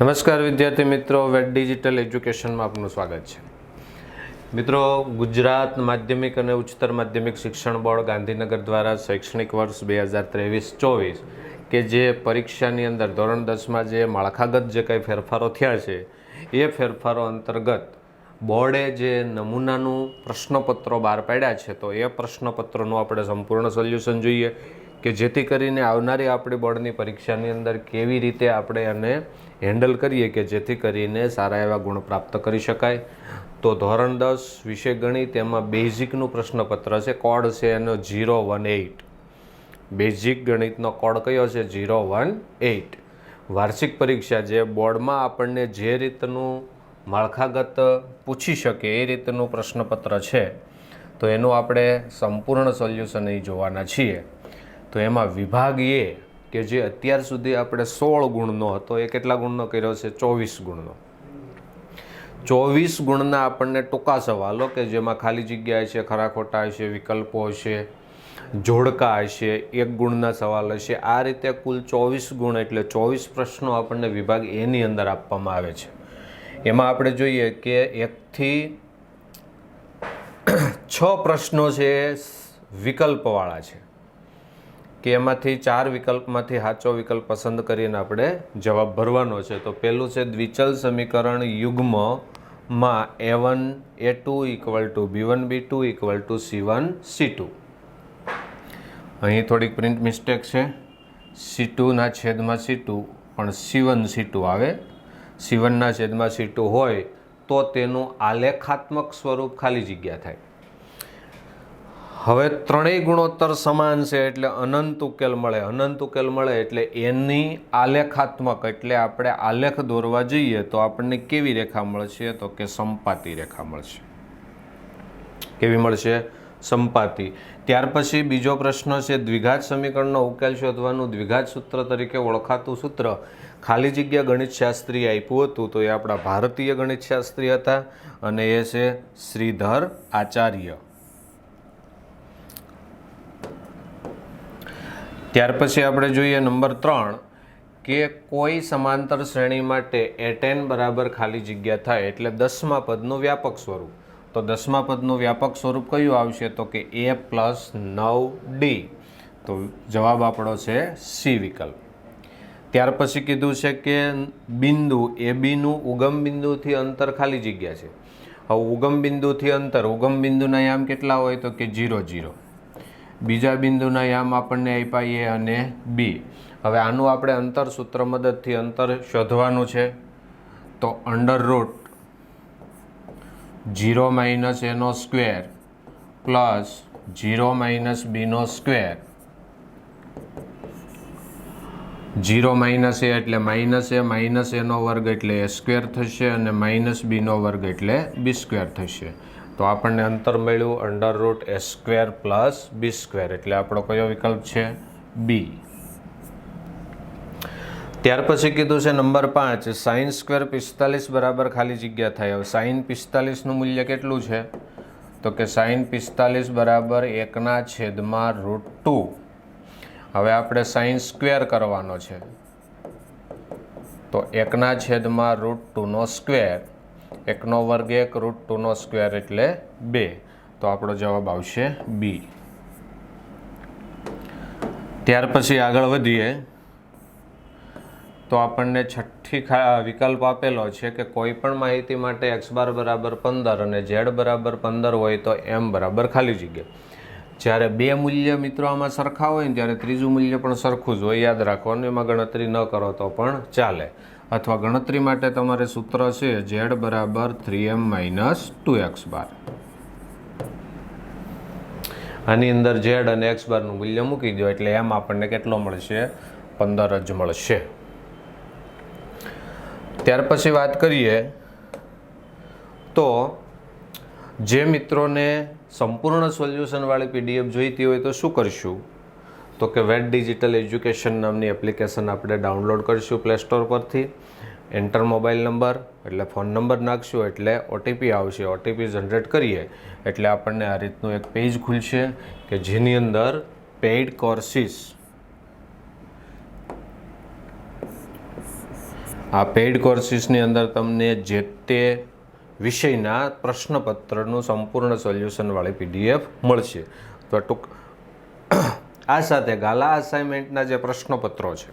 નમસ્કાર વિદ્યાર્થી મિત્રો, વેટ ડિજિટલ એજ્યુકેશનમાં આપનું સ્વાગત છે. મિત્રો, ગુજરાત માધ્યમિક અને ઉચ્ચતર માધ્યમિક શિક્ષણ બોર્ડ ગાંધીનગર દ્વારા શૈક્ષણિક વર્ષ 2023-24 કે જે પરીક્ષાની અંદર ધોરણ 10માં જે માળખાગત જે કંઈ ફેરફારો થયા છે એ ફેરફારો અંતર્ગત બોર્ડે જે નમૂનાનું પ્રશ્નપત્રો બહાર પાડ્યા છે તો એ પ્રશ્નપત્રોનું આપણે સંપૂર્ણ સોલ્યુશન જોઈએ કે જેથી કરીને આવનારી આપણી બોર્ડની પરીક્ષાની અંદર કેવી રીતે આપણે એને હેન્ડલ કરીએ કે જેથી કરીને સારા એવા ગુણ પ્રાપ્ત કરી શકાય. તો ધોરણ 10 વિષય ગણિત એમાં બેઝિકનું પ્રશ્નપત્ર છે, કોડ છે એનો 018. બેઝિક ગણિતનો કોડ કયો છે? 018. વાર્ષિક પરીક્ષા જે બોર્ડમાં આપણને જે રીતનું માળખાગત પૂછી શકે એ રીતનું પ્રશ્નપત્ર છે તો એનું આપણે સંપૂર્ણ સોલ્યુશન અહીં જોવાના છીએ. તો એમાં વિભાગ એ કે જે અત્યાર સુધી આપણે 16 ગુણનો હતો એ કેટલા ગુણનો કર્યો છે? 24 ગુણનો. 24 ગુણના આપણને ટૂંકા સવાલો કે જેમાં ખાલી જગ્યા હશે, ખરા ખોટા હશે, વિકલ્પો હશે, જોડકા હશે, 1 ગુણના સવાલ હશે. આ રીતે કુલ 24 ગુણ એટલે 24 પ્રશ્નો આપણને વિભાગ એની અંદર આપવામાં આવે છે. એમાં આપણે જોઈએ કે 1 થી 6 પ્રશ્નો છે વિકલ્પવાળા છે કે એમાંથી 4 વિકલ્પમાંથી સાચો વિકલ્પ પસંદ કરીને આપણે જવાબ ભરવાનો છે. તો પહેલું છે દ્વિચલ સમીકરણ યુગ્મમાં A1 A2 = B1 B2 = C1 C2. અહીં થોડીક પ્રિન્ટ મિસ્ટેક છે. C2 ના છેદમાં C2 પણ C1 C2 આવે. C1 ના છેદમાં C2 હોય તો તેનું આલેખાત્મક સ્વરૂપ ખાલી જગ્યા થાય. હવે ત્રણેય ગુણોત્તર સમાન છે એટલે અનંત ઉકેલ મળે. અનંત ઉકેલ મળે એટલે એની આલેખાત્મક એટલે આપણે આલેખ દોરવા જઈએ તો આપણને કેવી રેખા મળશે? તો કે સંપાતી રેખા મળશે. કેવી મળશે? સંપાતી. ત્યાર પછી બીજો પ્રશ્ન છે દ્વિઘાત સમીકરણનો ઉકેલ શોધવાનું દ્વિઘાત સૂત્ર તરીકે ઓળખાતું સૂત્ર ખાલી જગ્યા ગણિતશાસ્ત્રી આપ્યું હતું તો એ આપણા ભારતીય ગણિતશાસ્ત્રી હતા અને એ છે શ્રીધર આચાર્ય. ત્યાર પછી આપણે જોઈએ નંબર 3 કે કોઈ સમાંતર શ્રેણી માટે A10 બરાબર ખાલી જગ્યા થાય એટલે 10મા પદનું વ્યાપક સ્વરૂપ. તો 10મા પદનું વ્યાપક સ્વરૂપ કયું આવશે? તો કે A + 9D. તો જવાબ આપણો છે C વિકલ્પ. ત્યાર પછી કીધું છે કે બિંદુ ABનું ઉગમ બિંદુથી અંતર ખાલી જગ્યા છે. હવે ઉગમ બિંદુથી અંતર, ઉગમ બિંદુના યામ કેટલા હોય? તો કે 0 0. બીજા બિંદુના યામ આપણને આપ્યા A અને B. હવે આનું આપણે અંતર સૂત્ર મદદથી અંતર શોધવાનું છે. તો √ 0 - A² પ્લસ 0 - B². 0 - A એટલે -A -A નો વર્ગ એટલે A² થશે અને -B નો વર્ગ એટલે B² થશે. તો આપણને અંતર મળ્યું √ A² પ્લસ B² એટલે આપણો કયો વિકલ્પ છે? B. ત્યાર પછી કીધું છે નંબર 5 sin² 45 બરાબર ખાલી જગ્યા થાય. હવે sin 45નું મૂલ્ય કેટલું છે? તો કે sin 45 બરાબર 1/√2. હવે આપણે sin² કરવાનો છે તો 1/√2 નો સ્ક્વેર, 1 નો વર્ગ 1 √2 નો સ્ક્વેર એટલે 2. તો આપણો જવાબ આવશે B. ત્યાર પછી આગળ વધીએ તો આપણને છઠ્ઠી વિકલ્પ આપેલો છે કે કોઈ પણ માહિતી માટે x બાર બરાબર 15 અને z બરાબર 15 હોય તો m બરાબર ખાલી જગ્યા. જ્યારે બે મૂલ્ય મિત્રો આમાં સરખા હોય ને ત્યારે ત્રીજું મૂલ્ય પણ સરખું જ હોય, યાદ રાખવાનું. એમાં ગણતરી ન કરો તો પણ ચાલે. અથવા ગણતરી માટે તમારે સૂત્ર છે z બરાબર 3m - 2x બાર. આની અંદર z અને x બારનું મૂલ્ય મૂકી દો એટલે એમ આપણને કેટલો મળશે? 15 જ મળશે. ત્યાર પછી વાત કરીએ તો જે મિત્રોને સંપૂર્ણ સોલ્યુશનવાળી PDF જોઈતી હોય તો શું કરશું? તો કે વેટ ડિજિટલ એજ્યુકેશન નામની એપ્લિકેશન આપણે ડાઉનલોડ કરીશું પ્લે સ્ટોર પરથી. એન્ટર મોબાઈલ નંબર એટલે ફોન નંબર નાખશું એટલે OTP આવશે. OTP જનરેટ કરીએ એટલે આપણને આ રીતનું એક પેજ ખુલશે કે જેની અંદર પેઇડ કોર્સિસ આ પેઇડ કોર્સિસની અંદર તમને જે તે વિષયના પ્રશ્નપત્રનું સંપૂર્ણ સોલ્યુશનવાળી PDF મળશે. તો ટૂંક આ સાથે ગાલા અસાઇનમેન્ટના જે પ્રશ્નપત્રો છે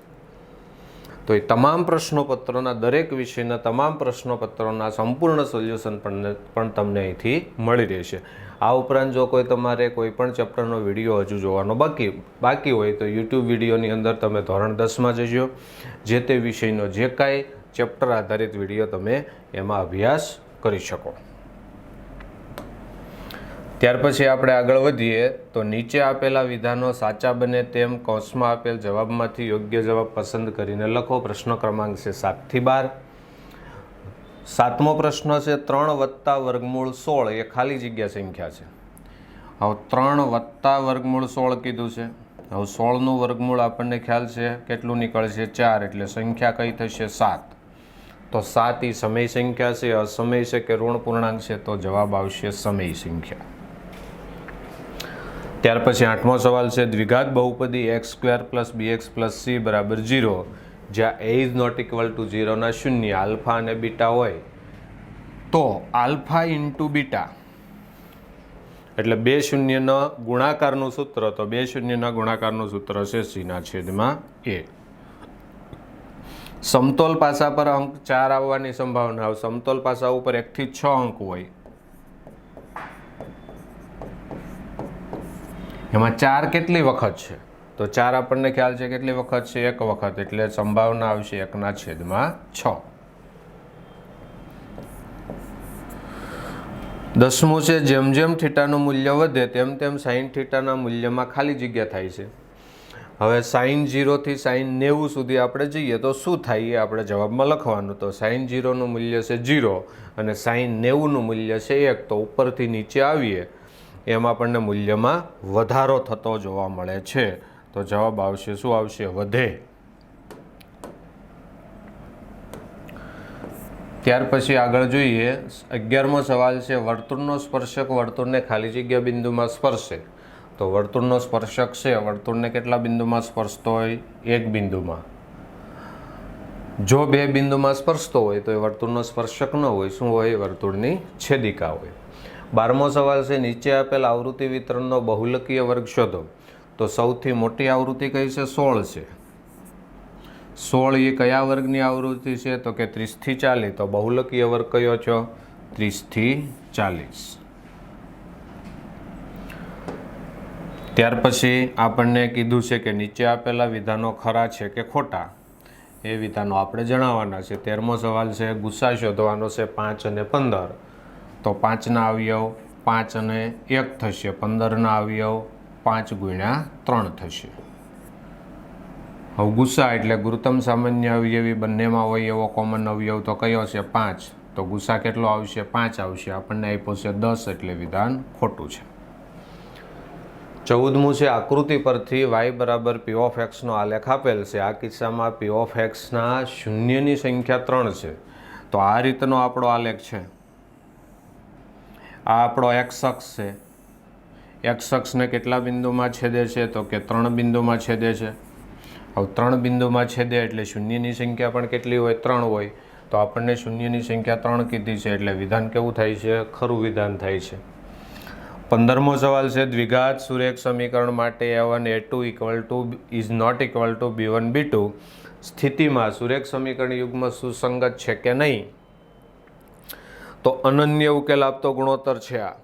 તો એ તમામ પ્રશ્નપત્રોના દરેક વિષયના તમામ પ્રશ્નપત્રોના સંપૂર્ણ સોલ્યુશન પણ તમને અહીંથી મળી રહેશે. આ ઉપરાંત જો તમારે કોઈ પણ ચેપ્ટરનો વિડીયો હજુ જોવાનો બાકી હોય તો યુટ્યુબ વિડીયોની અંદર તમે ધોરણ 10માં જજો. જે તે વિષયનો જે કાંઈ ચેપ્ટર આધારિત વિડીયો તમે એમાં અભ્યાસ કરી શકો. ત્યાર પછી આપણે આગળ વધીએ તો નીચે આપેલા વિધાનો સાચા બને તેમ કૌંસમાં આપેલ જવાબમાંથી યોગ્ય જવાબ પસંદ કરીને લખો. પ્રશ્ન ક્રમાંક છે 7 થી 12. 7મો પ્રશ્ન છે 3 + વર્ગમૂળ 16 એ ખાલી જગ્યા સંખ્યા છે. હવે 3 + વર્ગમૂળ 16 કીધું છે. હવે 16નું વર્ગમૂળ આપણને ખ્યાલ છે કેટલું નીકળશે 4, એટલે સંખ્યા કઈ થશે 7. તો 7 એ સમય સંખ્યા છે, અસમય છે કે ઋણ પૂર્ણાંક છે? તો જવાબ આવશે સમય સંખ્યા. ત્યાર પછી 8મો સવાલ છે દ્વિઘાત બહુપદી x² + bx + c = 0 જ્યાં a is not equal to 0 ના શૂન્ય આલ્ફા અને બીટા હોય તો આલ્ફા ઇન્ટુ બીટા એટલે બે શૂન્યના ગુણાકારનું સૂત્ર. તો બે શૂન્યના ગુણાકારનું સૂત્ર છે c/a. સમતોલ પાસા પર અંક 4 આવવાની સંભાવના. સમતોલ પાસા ઉપર 1 થી 6 અંક હોય એમાં 4 કેટલી વખત છે? તો 4 આપણને ખ્યાલ છે કેટલી વખત છે? 1 વખત, એટલે સંભાવના આવશે 1/6. 10મું છે જેમ જેમ થીટાનું મૂલ્ય વધે તેમ તેમ સાઇન થીટાના મૂલ્યમાં ખાલી જગ્યા થાય છે. હવે સાઇન 0 થી સાઇન 90 સુધી આપણે જઈએ તો શું થાય એ આપણે જવાબમાં લખવાનું. તો સાઇન 0નું મૂલ્ય છે 0 અને સાઇન 90નું મૂલ્ય છે 1. તો ઉપરથી નીચે આવીએ એમ આપણને મૂલ્યમાં વધારો થતો જોવા મળે છે. તો જવાબ આવશે શું આવશે? વધે. ત્યાર પછી આગળ જોઈએ 11મો સવાલ છે વર્તુળનો સ્પર્શક વર્તુળને ખાલી જગ્યા બિંદુમાં સ્પર્શે. તો વર્તુળનો સ્પર્શક છે વર્તુળને કેટલા બિંદુમાં સ્પર્શતો હોય? 1 બિંદુમાં. જો 2 બિંદુમાં સ્પર્શતો હોય તો એ વર્તુળનો સ્પર્શક ન હોય. શું હોય? વર્તુળની છેદિકા હોય. 12મો સવાલ છે નીચે આપેલ આવૃત્તિ વિતરણનો બહુલકીય વર્ગ શોધો. તો સૌથી મોટી આવૃત્તિ કઈ છે? 16 છે. 16 એ કયા વર્ગની આવૃત્તિ છે? તો કે 30 થી 40. તો બહુલકીય વર્ગ કયો છે? 30 થી 40. ત્યાર પછી આપણને કીધું છે કે નીચે આપેલા વિધાનો ખરા છે કે ખોટા એ વિધાનો આપણે જણાવવાના છે. 13મો સવાલ છે ગુસા શોધવાનો છે 5 અને 15. તો 5ના અવયવ 5 અને 1 થશે. 15ના અવયવ 5 × 3 થશે. હવે ગુસા એટલે ગુરુત્તમ સામાન્ય અવયવી બંનેમાં હોય એવો કોમન અવયવ તો કયો છે? 5. તો ગુસા કેટલો આવશે? 5 આવશે. આપણને આપ્યો છે 10 એટલે વિધાન ખોટું છે. 14મું છે આકૃતિ પરથી y = p(x) નો આલેખ આપેલ છે. આ કિસ્સામાં p(x) ના શૂન્યની સંખ્યા 3 છે. તો આ રીતનો આપણો આલેખ છે. આ આપણો x અક્ષ છે. x અક્ષને કેટલા બિંદુમાં છેદે છે? તો કે 3 બિંદુમાં છેદે છે. હવે 3 બિંદુમાં છેદે એટલે શૂન્યની સંખ્યા પણ કેટલી હોય? 3 હોય. તો આપણને શૂન્યની સંખ્યા 3 કીધી છે એટલે વિધાન કેવું થાય છે? ખરું વિધાન થાય છે. 15મો સવાલ છે દ્વિઘાત સુરેખ સમીકરણ માટે a1 a2 is not equal two b1 b2 સ્થિતિમાં સુરેખ સમીકરણ યુગ્મ સુસંગત છે કે નહીં? તો અનન્ય ઉકેલ આપતો ગુણોત્તર છે આ.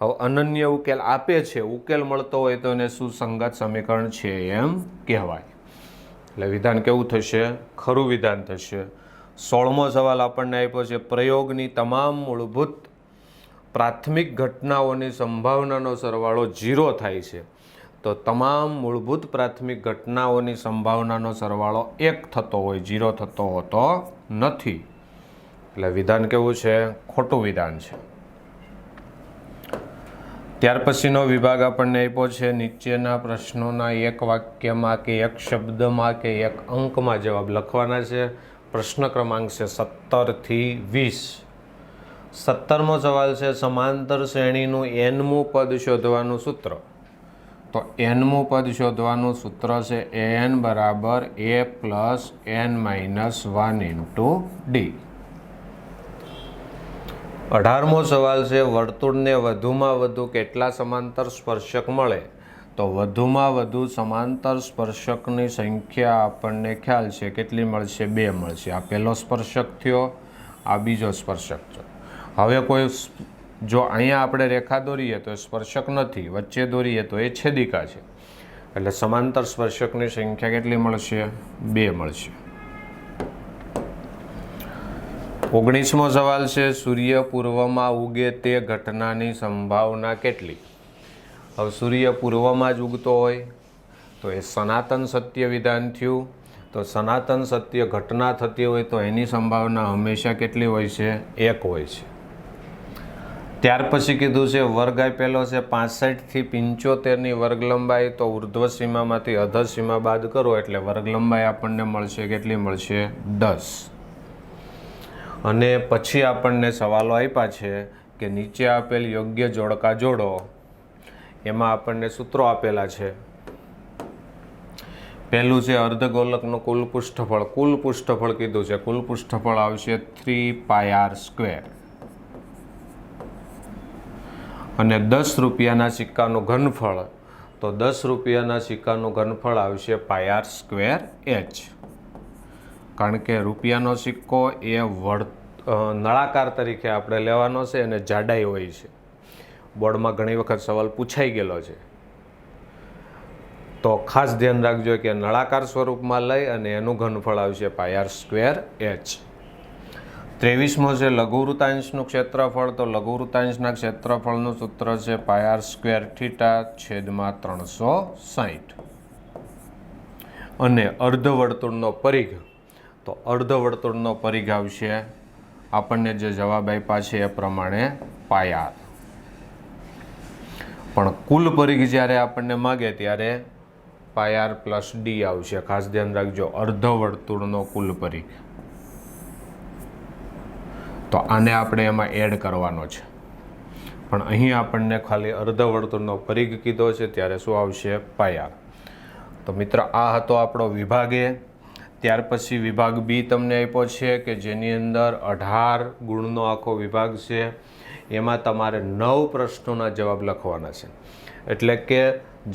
હવે અનન્ય ઉકેલ આપે છે, ઉકેલ મળતો હોય તો એને સુસંગત સમીકરણ છે એમ કહેવાય. એટલે વિધાન કેવું થશે? ખરું વિધાન થશે. 16મો સવાલ આપણને આપ્યો છે પ્રયોગની તમામ મૂળભૂત પ્રાથમિક ઘટનાઓની સંભાવનાનો સરવાળો 0 થાય છે. તો તમામ મૂળભૂત પ્રાથમિક ઘટનાઓની સંભાવનાનો સરવાળો 1 થતો હોય, 0 થતો હોતો નથી. એટલે વિધાન કેવું છે? ખોટું વિધાન છે. ત્યાર પછીનો વિભાગ આપણને આપ્યો છે નીચેના પ્રશ્નોના એક વાક્યમાં કે એક શબ્દમાં કે એક અંકમાં જવાબ લખવાના છે. પ્રશ્ન ક્રમાંક છે 17 થી 20. 17મો સવાલ છે સમાંતર શ્રેણીનું nમું પદ શોધવાનું સૂત્ર. તો nમું પદ શોધવાનું સૂત્ર છે an બરાબર a plus n minus 1 into d. 18મો સવાલ છે વર્તુળને વધુમાં વધુ કેટલા સમાંતર સ્પર્શક મળે? તો વધુમાં વધુ સમાંતર સ્પર્શકની સંખ્યા આપણને ખ્યાલ છે કેટલી મળશે? 2 મળશે। આ પહેલો સ્પર્શક થયો, આ બીજો સ્પર્શક થયો। હવે કોઈ જો અહીંયા આપણે રેખા દોરીએ તો સ્પર્શક નથી, વચ્ચે દોરીએ તો એ છેદિકા છે, એટલે સમાંતર સ્પર્શકની સંખ્યા કેટલી મળશે? 2 મળશે। 19મો સવાલ છે સૂર્ય પૂર્વમાં ઉગે તે ઘટનાની સંભાવના કેટલી? હવે સૂર્ય પૂર્વમાં જ ઉગતો હોય તો એ સનાતન સત્ય વિધાન થયું। તો સનાતન સત્ય ઘટના થતી હોય તો એની સંભાવના હંમેશા કેટલી હોય છે? 1 હોય છે। ત્યાર પછી કીધું છે વર્ગ આપેલો છે 65 થી 75ની વર્ગ લંબાઈ, તો ઉર્ધ્વ સીમામાંથી અધર સીમા બાદ કરો એટલે વર્ગ લંબાઈ આપણને મળશે કેટલી મળશે? 10। અને પછી આપણને સવાલો આપ્યા છે કે નીચે આપેલ યોગ્ય જોડકા જોડો। એમાં આપણને સૂત્રો આપેલા છે। પહેલું છે અર્ધગોલકનું કુલ પૃષ્ઠફળ। કુલ પૃષ્ઠફળ કીધું છે, કુલ પૃષ્ઠફળ આવશે 3πr²। અને 10 રૂપિયાના સિક્કાનું ઘનફળ, તો 10 રૂપિયાના સિક્કાનું ઘનફળ આવશે πr²h। કારણ કે રૂપિયાનો સિક્કો એ નળાકાર તરીકે આપણે લેવાનો છે અને જાડાઈ હોય છે। બોર્ડમાં ઘણી વખત સવાલ પૂછાઈ ગયેલો છે, તો ખાસ ધ્યાન રાખજો કે નળાકાર સ્વરૂપમાં લઈ અને એનું ઘનફળ આવશે πr²h। 23મો છે લઘુવૃત્તાંશનું ક્ષેત્રફળ। તો લઘુવૃત્તાંશના ક્ષેત્રફળનું સૂત્ર છે πr²θ/360। અને અર્ધવર્તુળનો પરિઘ, તો અર્ધવર્તુળનો પરિઘ આવશે આપણને જે જવાબ આપ્યા છે એ પ્રમાણે πr। પણ કુલ પરિઘ જ્યારે આપણને માગે ત્યારે πr+d આવશે। ખાસ ધ્યાન રાખજો અર્ધવર્તુળનો કુલ પરિઘ, તો આને આપણે એમાં એડ કરવાનો છે, પણ અહીં આપણને ખાલી અર્ધવર્તુળનો પરિઘ કીધો છે ત્યારે શું આવશે? πr। તો મિત્ર આ હતો આપણો વિભાગ એ। ત્યાર પછી વિભાગ બી તમને આપ્યો છે કે જેની અંદર 18 ગુણનો આખો વિભાગ છે। એમાં તમારે 9 પ્રશ્નોના જવાબ લખવાના છે, એટલે કે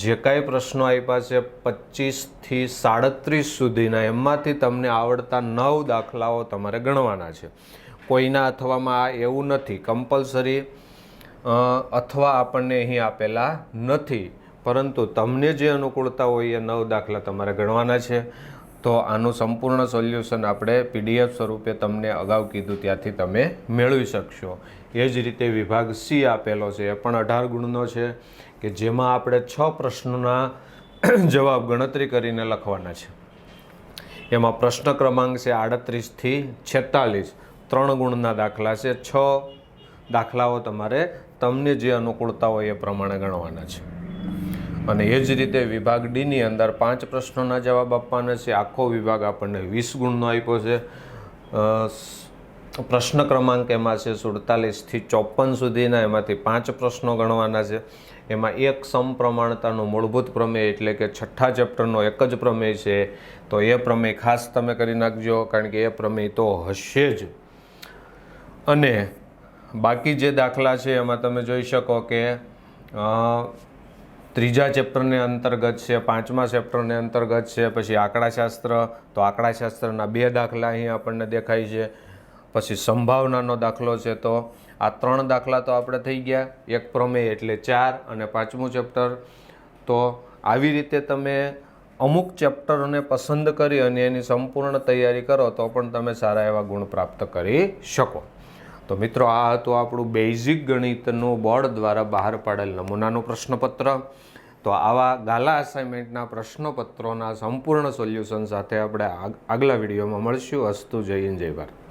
જે કાંઈ પ્રશ્નો આપ્યા છે 25 થી 37 સુધીના, એમાંથી તમને આવડતા 9 દાખલાઓ તમારે ગણવાના છે। કોઈના અથવામાં એવું નથી કમ્પલસરી અથવા આપણને અહીં આપેલા નથી, પરંતુ તમને જે અનુકૂળતા હોય એ 9 દાખલા તમારે ગણવાના છે। તો આનું સંપૂર્ણ સોલ્યુશન આપણે PDF સ્વરૂપે તમને અગાઉ કીધું ત્યાંથી તમે મેળવી શકશો। એ જ રીતે વિભાગ સી આપેલો છે, એ પણ 18 ગુણનો છે કે જેમાં આપણે 6 પ્રશ્નોના જવાબ ગણતરી કરીને લખવાના છે। એમાં પ્રશ્ન ક્રમાંક છે 38 થી 46, 3 ગુણના દાખલા છે। 6 દાખલાઓ તમારે તમને જે અનુકૂળતા હોય એ પ્રમાણે ગણવાના છે। અને એ જ રીતે વિભાગ ડીની અંદર 5 પ્રશ્નોના જવાબ આપવાના છે। આખો વિભાગ આપણને 20 ગુણનો આપ્યો છે। પ્રશ્ન ક્રમાંક એમાં છે 47 થી 54 સુધીના, એમાંથી 5 પ્રશ્નો ગણવાના છે। એમાં એક સમપ્રમાણતાનું મૂળભૂત પ્રમેય એટલે કે 6થા ચેપ્ટરનો એક જ પ્રમેય છે, તો એ પ્રમેય ખાસ તમે કરી નાખજો, કારણ કે એ પ્રમેય તો હશે જ। અને બાકી જે દાખલા છે એમાં તમે જોઈ શકો કે 3જા ચેપ્ટરને અંતર્ગત છે, 5મા ચેપ્ટરને અંતર્ગત છે। પછી આંકડાશાસ્ત્ર, તો આંકડાશાસ્ત્રના 2 દાખલા અહીં આપણને દેખાય છે। પછી સંભાવનાનો દાખલો છે, તો આ 3 દાખલા તો આપણે થઈ ગયા, એક પ્રમેય એટલે 4, અને 5મું ચેપ્ટર। તો આવી રીતે તમે અમુક ચેપ્ટરોને પસંદ કરી અને એની સંપૂર્ણ તૈયારી કરો તો પણ તમે સારા એવા ગુણ પ્રાપ્ત કરી શકો। તો મિત્રો આ હતું આપણું બેઝિક ગણિતનું બોર્ડ દ્વારા બહાર પાડેલ નમૂનાનું પ્રશ્નપત્ર। તો આવા ગાલા અસાઇનમેન્ટના પ્રશ્નપત્રોના સંપૂર્ણ સોલ્યુશન સાથે આપણે આગલા વિડીયોમાં મળશું। અસ્તુ, જય હિન્દ, જય ભારત।